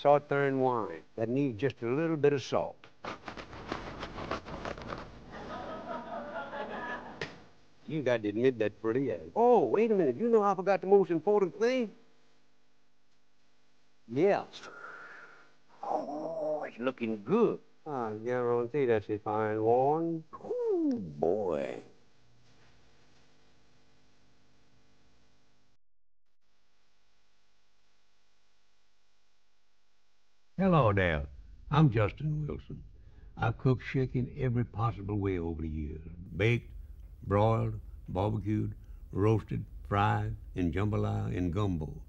Southern wine that needs just a little bit of salt. You got to admit that's pretty. Oh, wait a minute. You know I forgot the most important thing? Yeah. Oh, it's looking good. I guarantee that's a fine one. Ooh, boy. Hello there. I'm Justin Wilson. I've cooked chicken every possible way over the years. Baked, broiled, barbecued, roasted, fried, in jambalaya, and gumbo.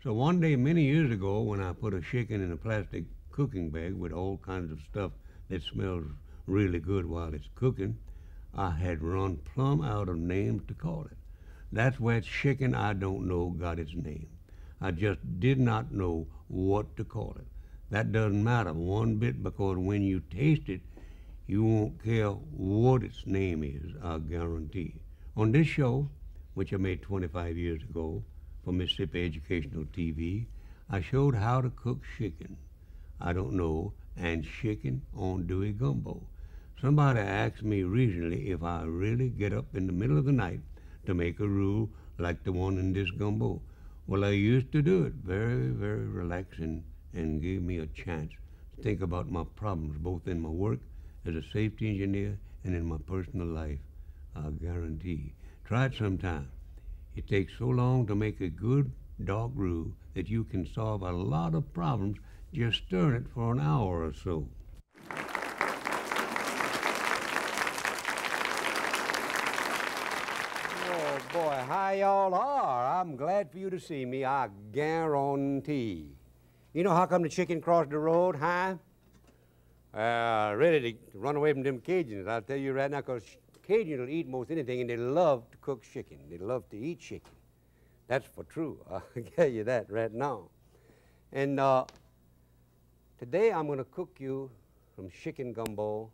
So one day many years ago when I put a chicken in a plastic cooking bag with all kinds of stuff that smells really good while it's cooking, I had run plumb out of names to call it. That's where chicken I don't know got its name. I just did not know what to call it. That doesn't matter one bit because when you taste it, you won't care what its name is, I guarantee. On this show, which I made 25 years ago for Mississippi Educational TV, I showed how to cook chicken. I don't know, and chicken on Dewey Gumbo. Somebody asked me recently if I really get up in the middle of the night to make a roux like the one in this gumbo. Well, I used to do it very, very relaxing and gave me a chance to think about my problems, both in my work as a safety engineer and in my personal life. I guarantee. Try it sometime. It takes so long to make a good dog roux that you can solve a lot of problems just stirring it for an hour or so. Oh, boy, how y'all are. I'm glad for you to see me, I guarantee. You know how come the chicken crossed the road, huh? Ready to run away from them Cajuns. I'll tell you right now, because Cajuns will eat most anything, and they love to cook chicken. They love to eat chicken. That's for true. I'll tell you that right now. And today I'm going to cook you some chicken gumbo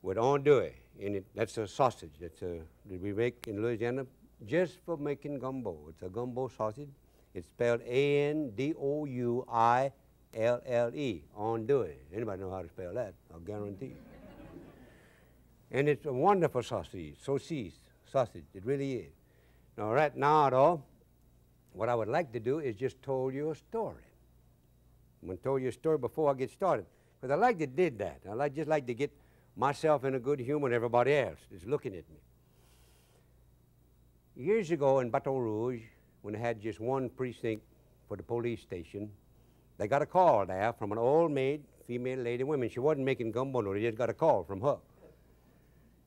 with andouille in it. That's a sausage that we make in Louisiana just for making gumbo. It's a gumbo sausage. It's spelled A-N-D-O-U-I-L-L-E, andouille. Anybody know how to spell that? I'll guarantee. And it's a wonderful sausage, sausage. It really is. Now, right now, though, what I would like to do is just tell you a story. I'm going to tell you a story before I get started, because I like to did that. Just like to get myself in a good humor and everybody else is looking at me. Years ago in Baton Rouge, when they had just one precinct for the police station, they got a call there from an old maid, female lady, woman. She wasn't making gumbo, no, they just got a call from her.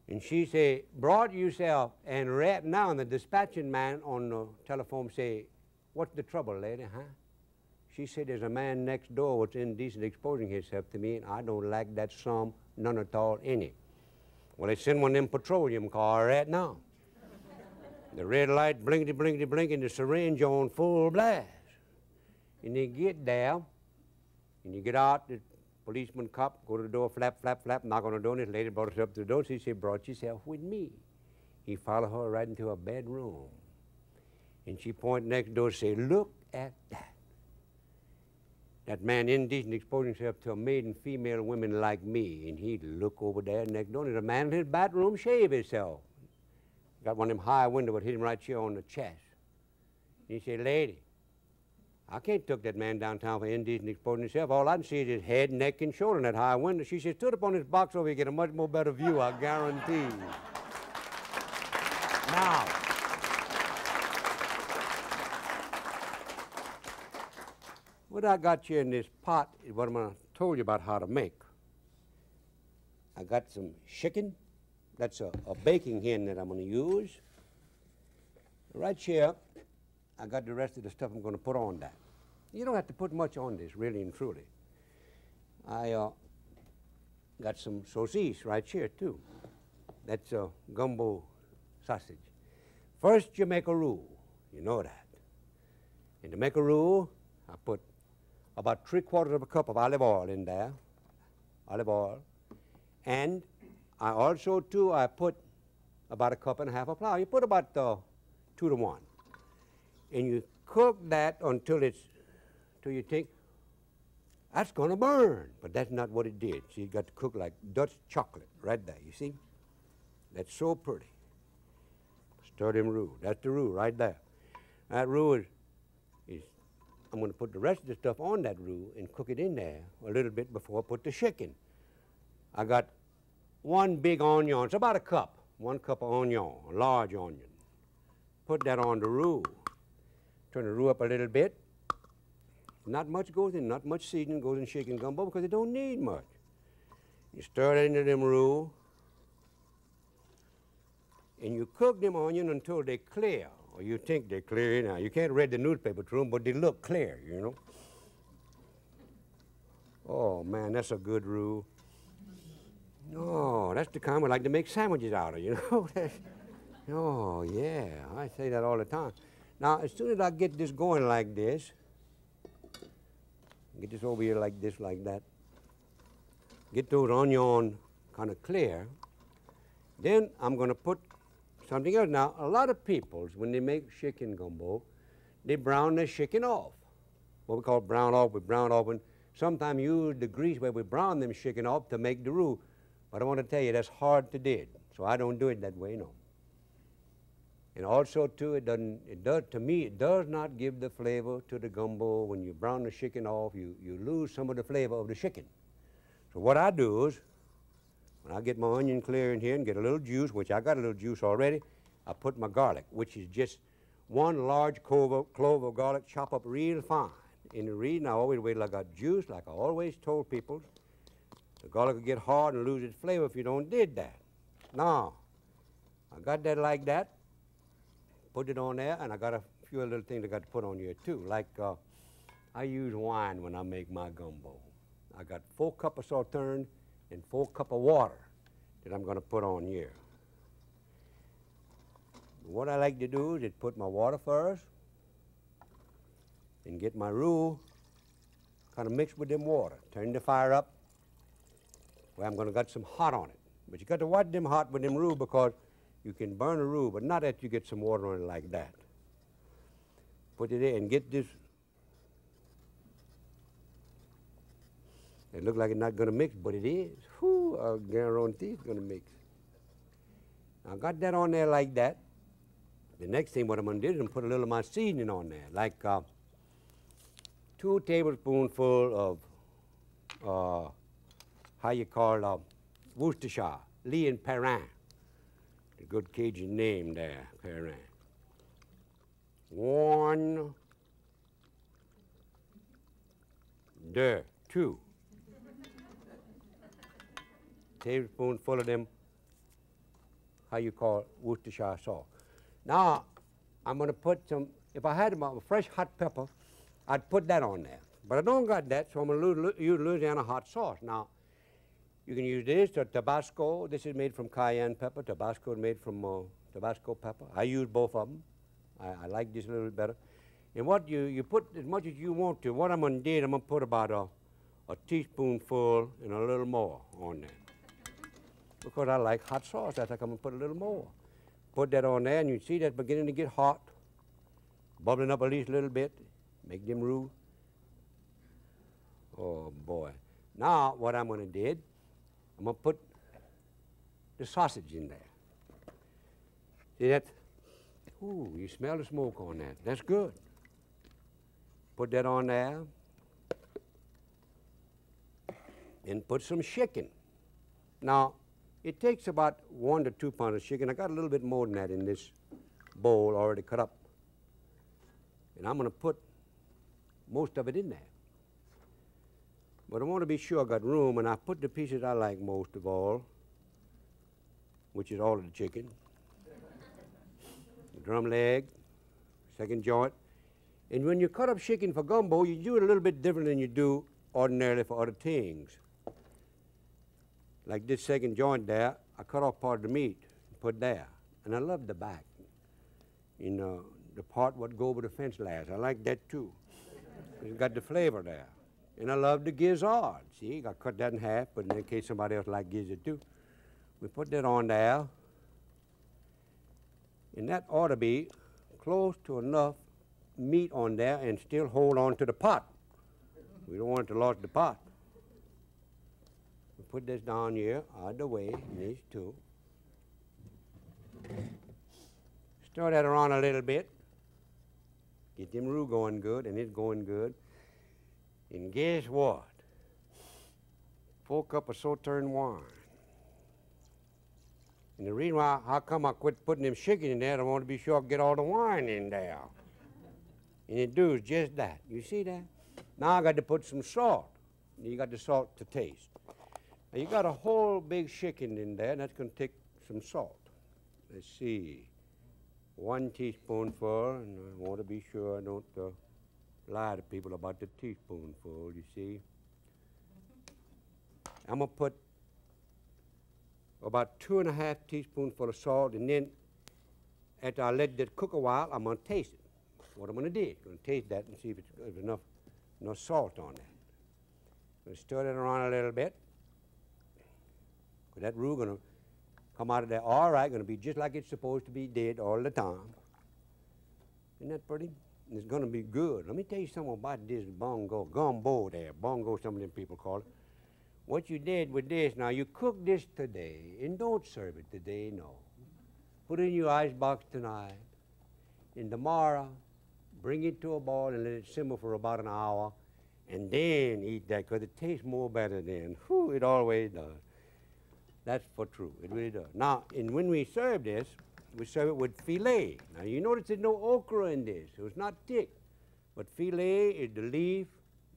And she said, brought yourself, and right now, and the dispatching man on the telephone say, what's the trouble, lady, huh? She said, there's a man next door what's indecent exposing himself to me, and I don't like that some, none at all, any. Well, they send one of them petroleum cars right now. The red light blinkety, blinkety, blinking, the syringe on full blast. And they get there, and you get out, the policeman cop, go to the door, flap, flap, flap, knock on the door, and this lady brought us up to the door. She said, brought yourself with me. He followed her right into her bedroom. And she pointed next door and said, look at that. That man indecent exposing himself to a maiden female women like me. And he'd look over there next door, and there's a man in his bathroom shave himself. Got one of them high windows that hit him right here on the chest. And he said, lady, I can't took that man downtown for indecent exposing himself. All I can see is his head, neck, and shoulder in that high window. She said, stood up on this box over here, get a much more better view, I guarantee. Now, what I got here in this pot is what I'm going to tell you about how to make. I got some chicken. That's a baking hen that I'm going to use. Right here, I got the rest of the stuff I'm going to put on that. You don't have to put much on this, really and truly. I got some sausage right here, too. That's a gumbo sausage. First, you make a roux. You know that. And to make a roux, I put about 3/4 of a cup of olive oil in there. Olive oil. And I also, too, I put about 1.5 cups of flour. You put about 2 to 1. And you cook that until you think That's going to burn. But that's not what it did. See, it got to cook like Dutch chocolate right there, you see? That's so pretty. Stir them roux. That's the roux right there. That roux is I'm going to put the rest of the stuff on that roux and cook it in there a little bit before I put the chicken. I got one big onion. It's about a cup. 1 cup of onion, a large onion. Put that on the roux. Turn the roux up a little bit. Not much goes in, not much seasoning goes in chicken gumbo because it don't need much. You stir it into them roux, and you cook them onions until they're clear, or you think they're clear. Now, you can't read the newspaper through them, but they look clear, you know. Oh, man, that's a good roux. Oh, that's the kind we like to make sandwiches out of, you know. Oh, yeah, I say that all the time. Now, as soon as I get this going like this, get this over here like this, like that, get those onions kind of clear, then I'm going to put something else. Now, a lot of people, when they make chicken gumbo, they brown their chicken off. What we call brown off, we brown off, and sometimes use the grease where we brown them chicken off to make the roux. But I want to tell you, that's hard to do, so I don't do it that way, no. And also, too, to me, it does not give the flavor to the gumbo. When you brown the chicken off, you lose some of the flavor of the chicken. So what I do is, when I get my onion clear in here and get a little juice, which I got a little juice already, I put my garlic, which is just 1 large clove of garlic chopped up real fine. In the reason I always wait till I got juice, like I always told people, the garlic will get hard and lose its flavor if you don't did that. Now, I got that like that. Put it on there, and I got a few little things I got to put on here too. Like I use wine when I make my gumbo. I got 4 cups of sauterne and 4 cups of water that I'm going to put on here. What I like to do is put my water first and get my roux kind of mixed with them water. Turn the fire up where I'm going to get some hot on it. But you got to watch them hot with them roux because you can burn a roux, but not that you get some water on it like that. Put it in and get this. It looks like it's not going to mix, but it is. Whew, I guarantee it's going to mix. I got that on there like that. The next thing what I'm going to do is put a little of my seasoning on there, like 2 tablespoonfuls of, how you call Worcestershire, Lee and Perrin. A good Cajun name there, Perrin. 1, 2 tablespoonful of them, how you call Worcestershire sauce. Now, I'm going to put some, if I had a fresh hot pepper, I'd put that on there. But I don't got that, so I'm going to use Louisiana hot sauce. Now, you can use this or Tabasco. This is made from cayenne pepper. Tabasco is made from Tabasco pepper. I use both of them. I like this a little bit better. And what you put as much as you want to. What I'm going to do, I'm going to put about a teaspoonful and a little more on there. Because I like hot sauce, I think I'm going to put a little more. Put that on there, and you see that's beginning to get hot, bubbling up at least a little bit. Make them roux. Oh, boy. Now, what I'm going to do, I'm going to put the sausage in there. See that? Ooh, you smell the smoke on that. That's good. Put that on there. And put some chicken. Now, it takes about 1 to 2 pounds of chicken. I got a little bit more than that in this bowl already cut up. And I'm going to put most of it in there. But I want to be sure I got room, and I put the pieces I like most of all, which is all of the chicken. The drum leg, second joint. And when you cut up chicken for gumbo, you do it a little bit different than you do ordinarily for other things. Like this second joint there, I cut off part of the meat and put there. And I love the back. You know, the part what go over the fence last. I like that too. It's got the flavor there. And I love the gizzard. See, I cut that in half, but in case somebody else like gizzard too. We put that on there. And that ought to be close to enough meat on there and still hold on to the pot. We don't want it to lose the pot. We put this down here, out of the way, in these two. Stir that around a little bit. Get them roux going good, and it's going good. And guess what? 4 cups of sauterne wine. And the reason why, how come I quit putting them chicken in there, I want to be sure I get all the wine in there. And it does just that. You see that? Now I got to put some salt. You got the salt to taste. Now you got a whole big chicken in there, and that's going to take some salt. Let's see. 1 teaspoonful, and I want to be sure I don't lie to people about the teaspoonful, you see. I'm going to put about 2½ teaspoonful of salt, and then after I let that cook a while, I'm going to taste it. What I'm going to do, I'm going to taste that and see if it's enough salt on that. I'm going to stir it around a little bit. That roux going to come out of there all right, going to be just like it's supposed to be did all the time. Isn't that pretty? And it's going to be good. Let me tell you something about this gumbo there. Bongo, some of them people call it. What you did with this, now you cook this today, and don't serve it today, no. Put it in your ice box tonight, and tomorrow, bring it to a boil and let it simmer for about an hour, and then eat that, because it tastes more better then. Whew, it always does. That's for true, it really does. Now, and when we serve this, we serve it with filet. Now, you notice there's no okra in this, so it's not thick. But filet is the leaf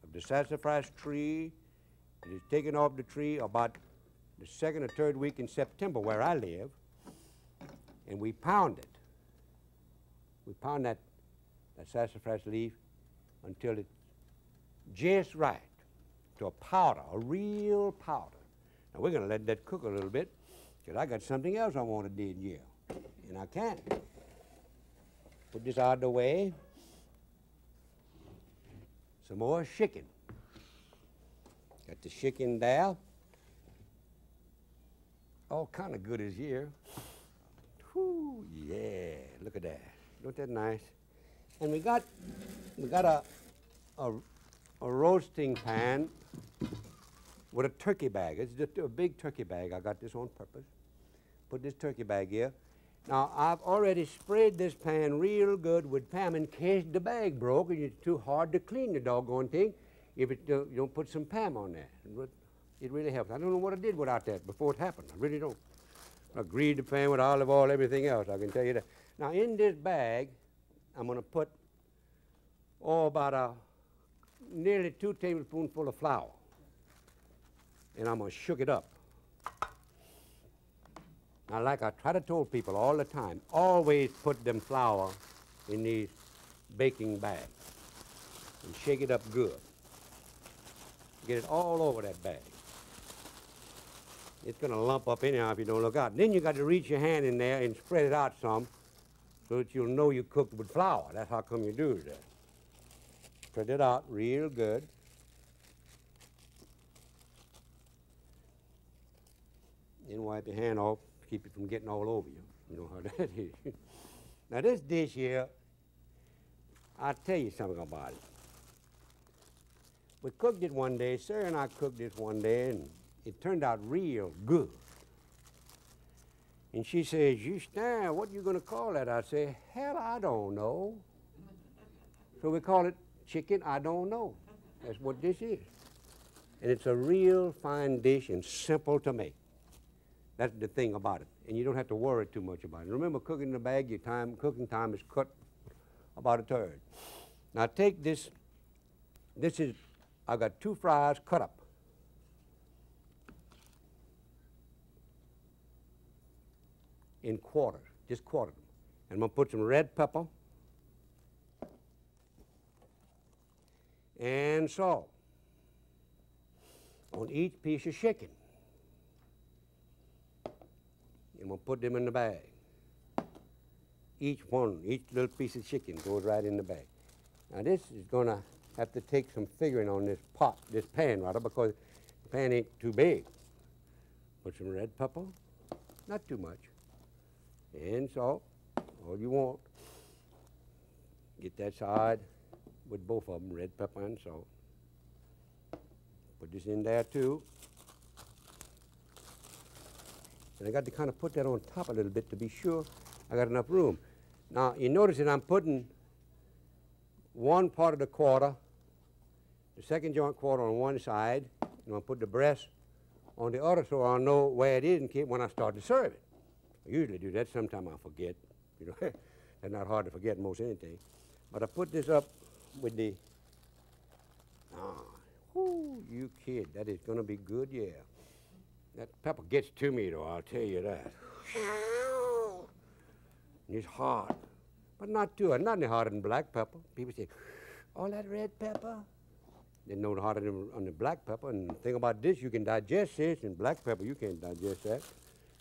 of the sassafras tree. It is taken off the tree about the 2nd or 3rd week in September, where I live, and we pound it. We pound that sassafras leaf until it's just right, to a powder, a real powder. Now we're going to let that cook a little bit, because I got something else I want to do here, and I can't. Put this out of the way. Some more chicken. Got the chicken there. All kind of good is here. Whoo, yeah, look at that. Look that nice. And we got a roasting pan with a turkey bag. It's just a big turkey bag. I got this on purpose. Put this turkey bag here. Now, I've already sprayed this pan real good with Pam in case the bag broke and it's too hard to clean the doggone thing. If you don't put some Pam on there, it really helps. I don't know what I did without that before it happened. I really don't. I greased the pan with olive oil, everything else, I can tell you that. Now, in this bag, I'm going to put, about nearly 2 tablespoonfuls of flour. And I'm going to shook it up. Now, like I try to tell people all the time, always put them flour in these baking bags and shake it up good. Get it all over that bag. It's going to lump up anyhow if you don't look out. And then you got to reach your hand in there and spread it out some so that you'll know you cooked with flour. That's how come you do that. Spread it out real good. Then wipe your hand off to keep it from getting all over you. You know how that is. Now this dish here, I'll tell you something about it. We cooked it one day, Sarah and I cooked this one day, and it turned out real good. And she says, "You Stan, what you gonna call that?" I say, "Hell, I don't know." So we call it chicken I don't know. That's what this is. And it's a real fine dish and simple to make. That's the thing about it. And you don't have to worry too much about it. Remember, cooking in the bag, your cooking time is cut about 1/3. Now take this. I've got 2 fries cut up. In quarters, just quarter them. And I'm going to put some red pepper and salt on each piece of chicken. I'm going to put them in the bag. Each little piece of chicken goes right in the bag. Now this is going to have to take some figuring on this pan rather, because the pan ain't too big. Put some red pepper, not too much, and salt, all you want. Get that side with both of them, red pepper and salt. Put this in there too. And I got to kind of put that on top a little bit to be sure I got enough room. Now, you notice that I'm putting one part of the quarter, the second joint quarter on one side, and I'll put the breast on the other so I'll know where it is in case when I start to serve it. I usually do that. Sometimes I forget. You know, it's not hard to forget most anything. But I put this up with the, whoo, you kid, that is going to be good, yeah. That pepper gets to me, though, I'll tell you that. It's hard, but not too hard, not any harder than black pepper. People say, all that red pepper? They know harder than the black pepper, and the thing about this, you can digest this, and black pepper, you can't digest that.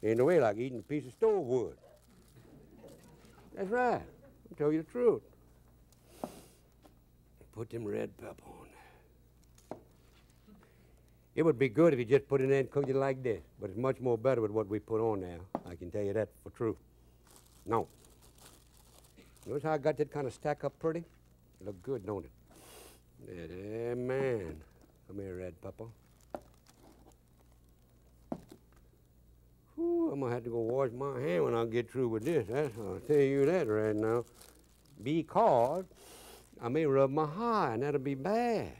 Ain't no way like eating a piece of stove wood. That's right, I'll tell you the truth. Put them red pepper on there. It would be good if you just put it in and cooked it like this, but it's much more better with what we put on now. I can tell you that for true. No. Notice how I got that kind of stack up pretty? Look good, don't it? Yeah, man. Come here, red pepper. Whew, I'm gonna have to go wash my hand when I get through with this. I'll tell you that right now. Because I may rub my eye, and that'll be bad.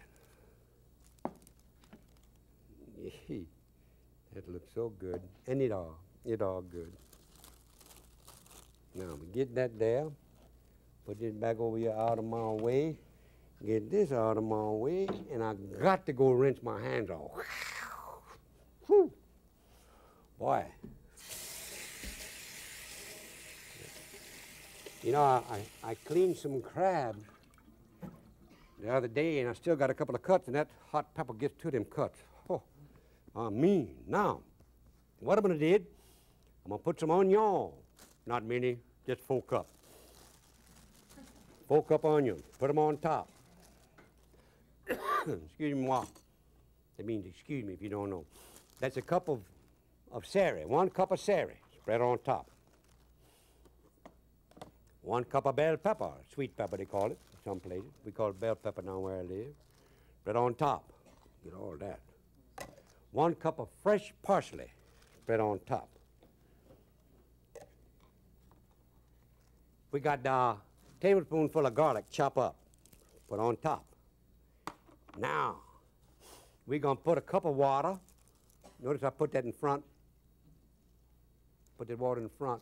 That looks so good. And it all good. Now, we get that there. Put this back over here out of my way. Get this out of my way, and I got to go rinse my hands off. Whew. Boy. You know, I cleaned some crabs the other day, and I still got a couple of cuts, and that hot pepper gets to them cuts. Oh, I mean. Now, what I'm going to do, I'm going to put some onion. Not many, just 4 cups. 4 cup onions. Put them on top. Excuse me, moi. That means excuse me if you don't know. That's a cup of celery. 1 cup of celery. Spread on top. 1 cup of bell pepper. Sweet pepper, they call it in some places. We call it bell pepper down where I live. Spread on top. Get all that. 1 cup of fresh parsley. Spread on top. We got a tablespoonful of garlic chopped up. Put on top. Now, we're going to put a cup of water. Notice I put that in front. Put that water in front.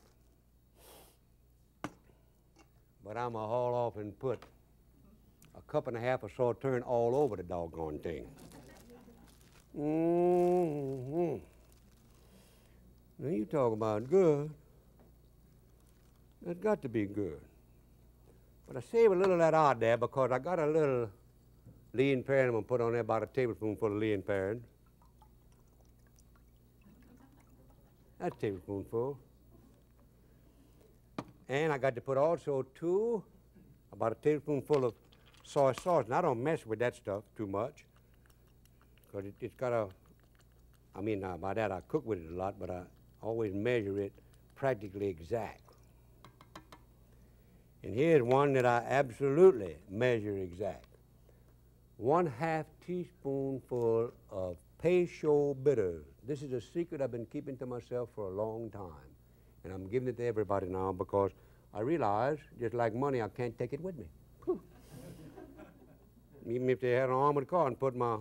But I'm going to haul off and put a cup and a half of sauterne all over the doggone thing. Now you talk about good. It's got to be good. But I save a little of that out there because I got a little lean parent. I'm going to put on there about a tablespoonful of lean parent. That's a tablespoonful. And I got to put also, too, about a tablespoonful of soy sauce. And I don't mess with that stuff too much because it's got a, by that I cook with it a lot, but I always measure it practically exact. And here's one that I absolutely measure exact. 1/2 teaspoonful of Peychaud bitters. This is a secret I've been keeping to myself for a long time. And I'm giving it to everybody now because I realize, just like money, I can't take it with me. Even if they had an armored car and put my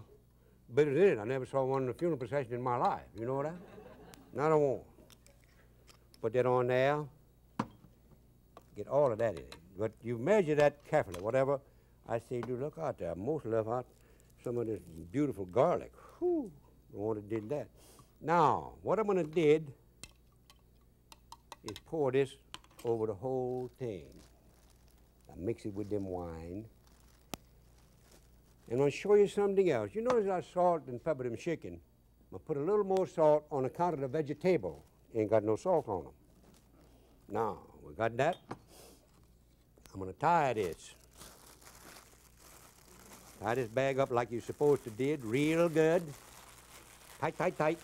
bitters in it, I never saw one in a funeral procession in my life. You know that? Not a one. Put that on there. Get all of that in it. But you measure that carefully. Whatever I say, do look out there. Most left out some of this beautiful garlic. Whew, I want to did that. Now, what I'm going to did is pour this over the whole thing. I mix it with them wine. And I'll show you something else. You notice I salt and pepper them chicken. I'm going to put a little more salt on account of the vegetable. Ain't got no salt on them. Now, we got that. I'm going to tie this. Tie this bag up like you're supposed to did, real good. Tight, tight, tight.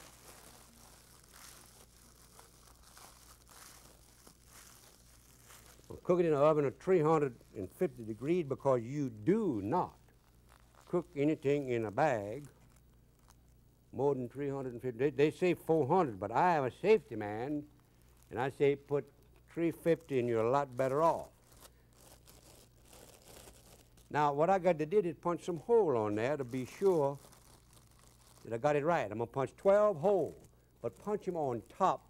I'll cook it in the oven at 350 degrees because you do not cook anything in a bag more than 350. They say 400, but I am a safety man, and I say put 350 and you're a lot better off. Now, what I got to do is punch some hole on there to be sure that I got it right. I'm going to punch 12 holes, but punch them on top.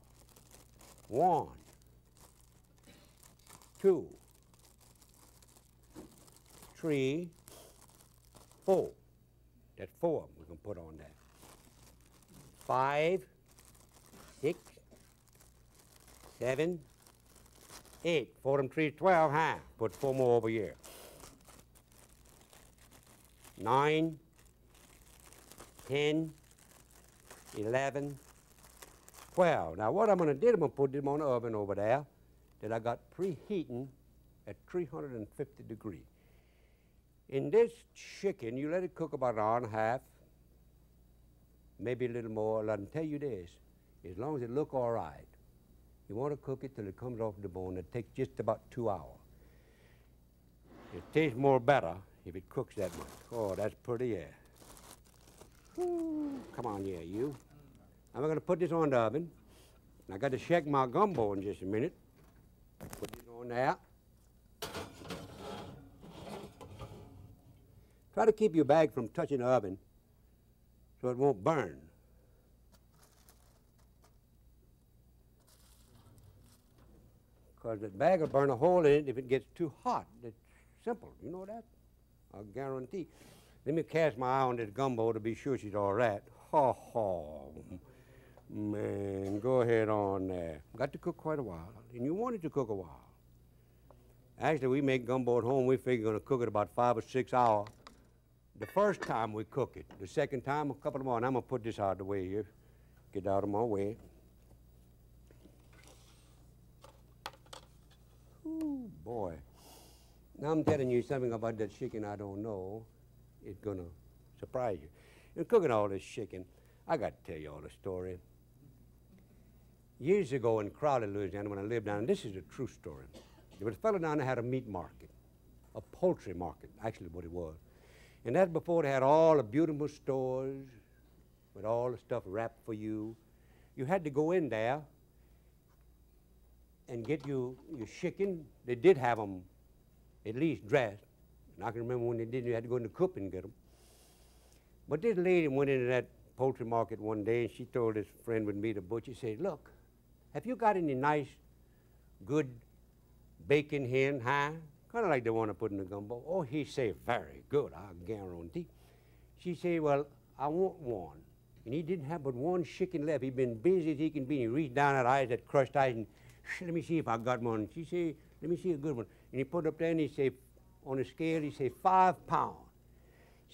1, 2, 3, 4. That's 4 of them we can put on there. 5, 6, 7, 8. 4 them 3, 12, huh? Put 4 more over here. 9, 10, 11, 12. Now what I'm going to do, I'm going to put them on the oven over there that I got preheating at 350 degrees. In this chicken, you let it cook about an hour and a half, maybe a little more. Let me tell you this, as long as it look all right, you want to cook it till it comes off the bone. It takes just about 2 hours. It tastes more better if it cooks that much. Oh, that's pretty, yeah. Ooh, come on, yeah, you. Now we're going to put this on the oven. I got to check my gumbo in just a minute. Put this on there. Try to keep your bag from touching the oven so it won't burn. Because the bag will burn a hole in it if it gets too hot. It's simple, you know that? I'll guarantee. Let me cast my eye on this gumbo to be sure she's all right. Ho, ho. Man, go ahead on there. Got to cook quite a while, and you want it to cook a while. Actually, we make gumbo at home. We figure we're going to cook it about 5 or 6 hours. The first time we cook it. The second time, a couple more. And I'm going to put this out of the way here. Get out of my way. Ooh, boy. Now I'm telling you something about that chicken I don't know. It's going to surprise you. In cooking all this chicken, I got to tell you all the story. Years ago in Crowley, Louisiana, when I lived down, this is a true story. There was a fellow down there had a meat market, a poultry market, actually what it was. And that's before they had all the beautiful stores with all the stuff wrapped for you. You had to go in there and get your chicken. They did have them at least dressed. And I can remember when they didn't, you had to go in the coop and get them. But this lady went into that poultry market one day and she told this friend with me, the butcher, she said, look, have you got any nice, good bacon hen, huh? Kind of like the one I put in the gumbo. Oh, he said, very good, I guarantee. She said, well, I want one. And he didn't have but one chicken left. He'd been busy as he can be. He reached down at eyes, that crushed eyes, and let me see if I got one. She said, let me see a good one. And he put it up there and he said, on the scale, he said, 5 pounds.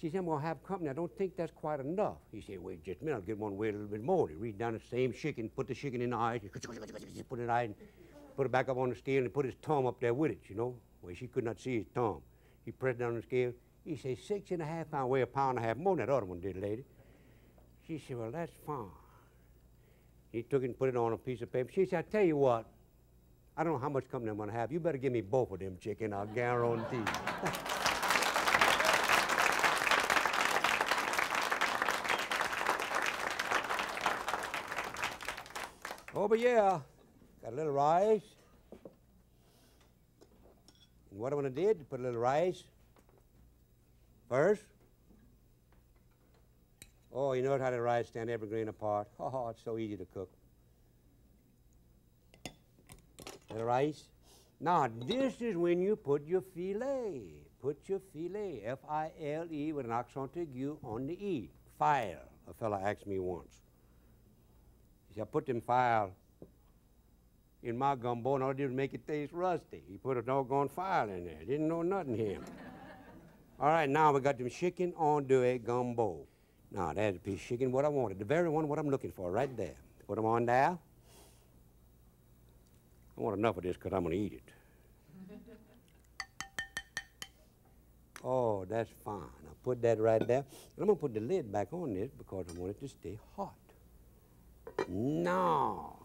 She said, I'm going to have company. I don't think that's quite enough. He said, wait just a minute, I'll get one, wait a little bit more. He reached down the same chicken, put the chicken in the eyes, put it in the eye, and put it back up on the scale, and put his thumb up there with it, you know, where she could not see his thumb. He pressed down the scale. He said, 6.5 pounds, weigh 1.5 pounds more than that other one did, lady. She said, well, that's fine. He took it and put it on a piece of paper. She said, I tell you what, I don't know how much company I'm going to have. You better give me both of them chicken, I'll guarantee. Oh, but yeah, got a little rice. And what I'm going to do is put a little rice first. Oh, you know how the rice stand every grain apart. Oh, it's so easy to cook. The rice. Now, this is when you put your filet. Put your filet, F-I-L-E, with an accent aigu on the E. File, a fella asked me once. He said, I put them file in my gumbo, and all I did was make it taste rusty. He put a doggone file in there. Didn't know nothing here. All right, now we got them chicken andouille gumbo. Now, there's a piece of chicken, what I wanted. The very one what I'm looking for, right there. Put them on there. I want enough of this because I'm going to eat it. Oh, that's fine. I'll put that right there. And I'm going to put the lid back on this because I want it to stay hot. Now,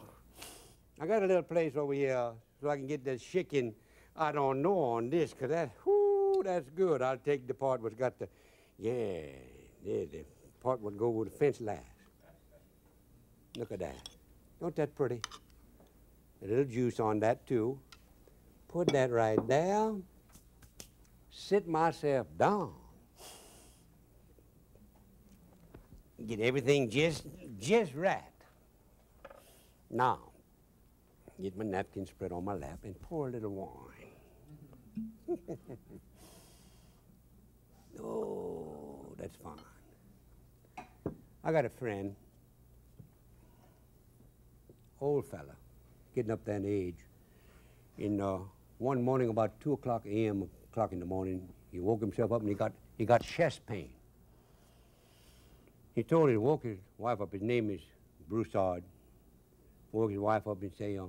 I got a little place over here so I can get that chicken, I don't know, on this, because that, whoo, that's good. I'll take the part what's got the, yeah, the part would go with the fence last. Look at that. Don't that pretty? A little juice on that, too. Put that right there. Sit myself down. Get everything just right. Now, get my napkin spread on my lap and pour a little wine. Oh, that's fine. I got a friend, old fella, getting up there in age. And one morning about 2 o'clock a.m., o'clock in the morning, he woke himself up and he got chest pain. He told his woke his wife up. His name is Broussard. Woke his wife up and say,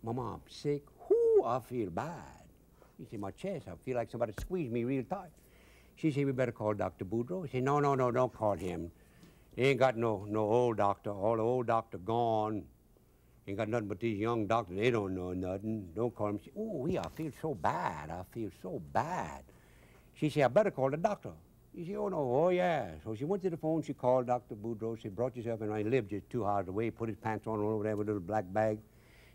"Mama, I'm sick. Whoo, I feel bad." He said, "My chest, I feel like somebody squeezed me real tight." She said, "We better call Dr. Boudreaux." He said, No, don't call him. They ain't got no old doctor. All the old doctor gone. Ain't got nothing but these young doctors. They don't know nothing. Don't call him. She said, "Oh, I feel so bad. I feel so bad." She said, "I better call the doctor." He said, "Oh, no, oh, yeah." So she went to the phone. She called Dr. Boudreaux. She brought yourself in. I lived just 2 hours away. Put his pants on over there with a little black bag.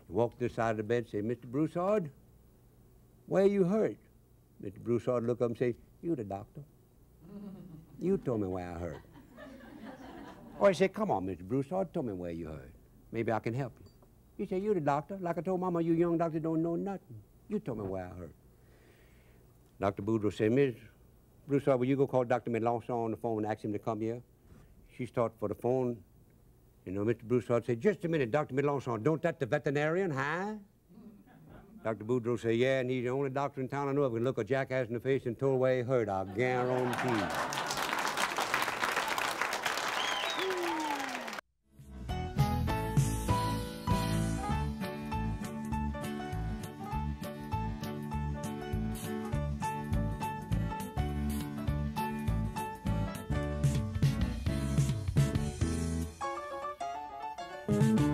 He walked to the side of the bed and said, "Mr. Broussard, where you hurt?" Mr. Broussard looked up and said, "You the doctor. You told me where I hurt." Oh, I said, "Come on, Mr. Broussard, tell me where you hurt. Maybe I can help you." He said, "You the doctor. Like I told Mama, you young doctor don't know nothing. You told me where I hurt." Dr. Boudreaux said, "Miss Broussard, will you go call Dr. Melanson on the phone and ask him to come here?" She started for the phone. Mr. Broussard said, "Just a minute, Dr. Melanson, don't that the veterinarian, huh?" Dr. Boudreaux said, "Yeah, and he's the only doctor in town I know of who can look a jackass in the face and told where he hurt, I guarantee." Mm-hmm.